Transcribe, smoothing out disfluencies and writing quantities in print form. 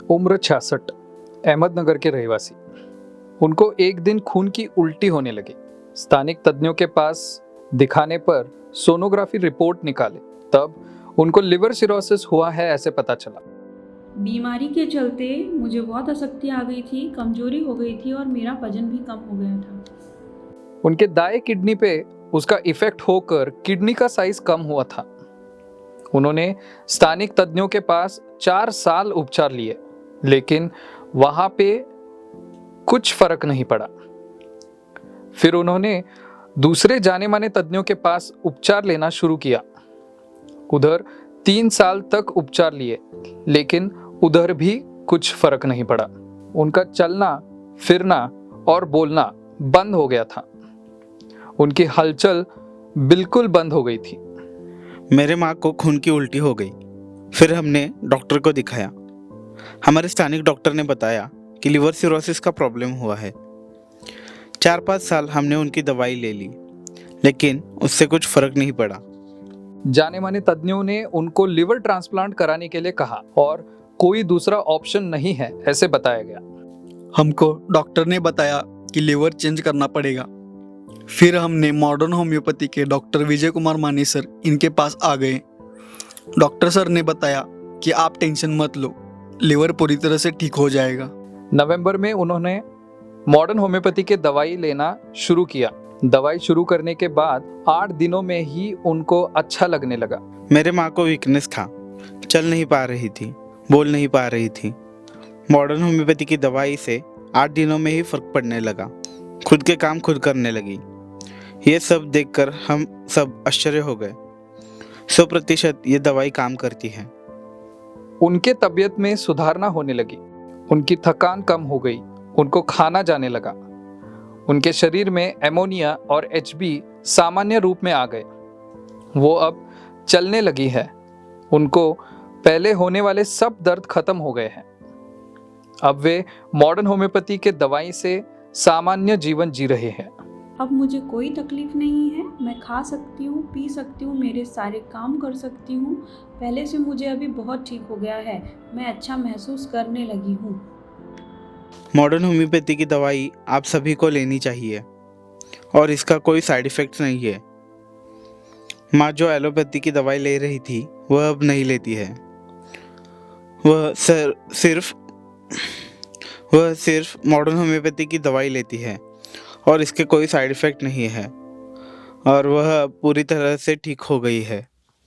उम्र 66, अहमदनगर के रहवासी। उनको एक दिन खून की उल्टी होने लगी। स्थानिक तज्ञों के पास दिखाने पर सोनोग्राफी रिपोर्ट निकाले, तब उनको लिवर सिरोसिस हुआ है ऐसे पता चला। बीमारी के चलते मुझे बहुत अशक्ति आ गई थी, कमजोरी हो गई थी और मेरा वजन भी कम हो गया था। उनके दाएं किडनी पे उसका इफेक्ट होकर किडनी का साइज कम हुआ था। उन्होंने स्थानिक तज्ञों के पास 4 साल उपचार लिए, लेकिन वहां पे कुछ फर्क नहीं पड़ा। फिर उन्होंने दूसरे जाने माने तज्ञों के पास उपचार लेना शुरू किया। उधर 3 साल तक उपचार लिए, लेकिन उधर भी कुछ फर्क नहीं पड़ा। उनका चलना, फिरना और बोलना बंद हो गया था। उनकी हलचल बिल्कुल बंद हो गई थी। मेरे माँ को खून की उल्टी हो गई। फिर हमने डॉक्टर को दिखाया। हमारे स्थानिक डॉक्टर ने बताया कि लिवर सिरोसिस का प्रॉब्लम हुआ है। 4-5 साल हमने उनकी दवाई ले ली, लेकिन उससे कुछ फर्क नहीं पड़ा। जाने माने तज्ञों ने उनको लिवर ट्रांसप्लांट कराने के लिए कहा और कोई दूसरा ऑप्शन नहीं है ऐसे बताया गया। हमको डॉक्टर ने बताया कि लीवर चेंज करना पड़ेगा। फिर हमने मॉडर्न होम्योपैथी के डॉक्टर विजय कुमार मानी सर इनके पास आ गए। डॉक्टर सर ने बताया कि आप टेंशन मत लो, लीवर पूरी तरह से ठीक हो जाएगा। नवंबर में उन्होंने मॉडर्न होम्योपैथी के दवाई लेना शुरू किया। दवाई शुरू करने के बाद 8 दिनों में ही उनको अच्छा लगने लगा। मेरे माँ को वीकनेस था, चल नहीं पा रही थी, बोल नहीं पा रही थी। मॉडर्न होम्योपैथी की दवाई से 8 दिनों में ही फर्क पड़ने लगा। खुद के काम खुद करने लगी। ये सब देखकर हम सब आश्चर्य हो गए। 100% ये दवाई काम करती है। उनके तबीयत में सुधारना होने लगी। उनकी थकान कम हो गई। उनको खाना जाने लगा। उनके शरीर में एमोनिया और HB सामान्य रूप में आ गए। वो अब चलने लगी है। उनको पहले होने वाले सब दर्द खत्म हो गए हैं। अब वे मॉडर्न होम्योपैथी के दवाई से सामान्य जीवन जी रहे हैं। अब मुझे कोई तकलीफ नहीं है, मैं खा सकती हूँ, पी सकती हूँ, मेरे सारे काम कर सकती हूँ। पहले से मुझे अभी बहुत ठीक हो गया है, मैं अच्छा महसूस करने लगी हूँ। मॉडर्न होम्योपैथी की दवाई आप सभी को लेनी चाहिए और इसका कोई साइड इफ़ेक्ट्स नहीं है। माँ जो एलोपैथी की दवाई ले रही थी वह अब नहीं लेती है। वह सिर्फ मॉडर्न होम्योपैथी की दवाई लेती है और इसके कोई साइड इफ़ेक्ट नहीं है और वह पूरी तरह से ठीक हो गई है।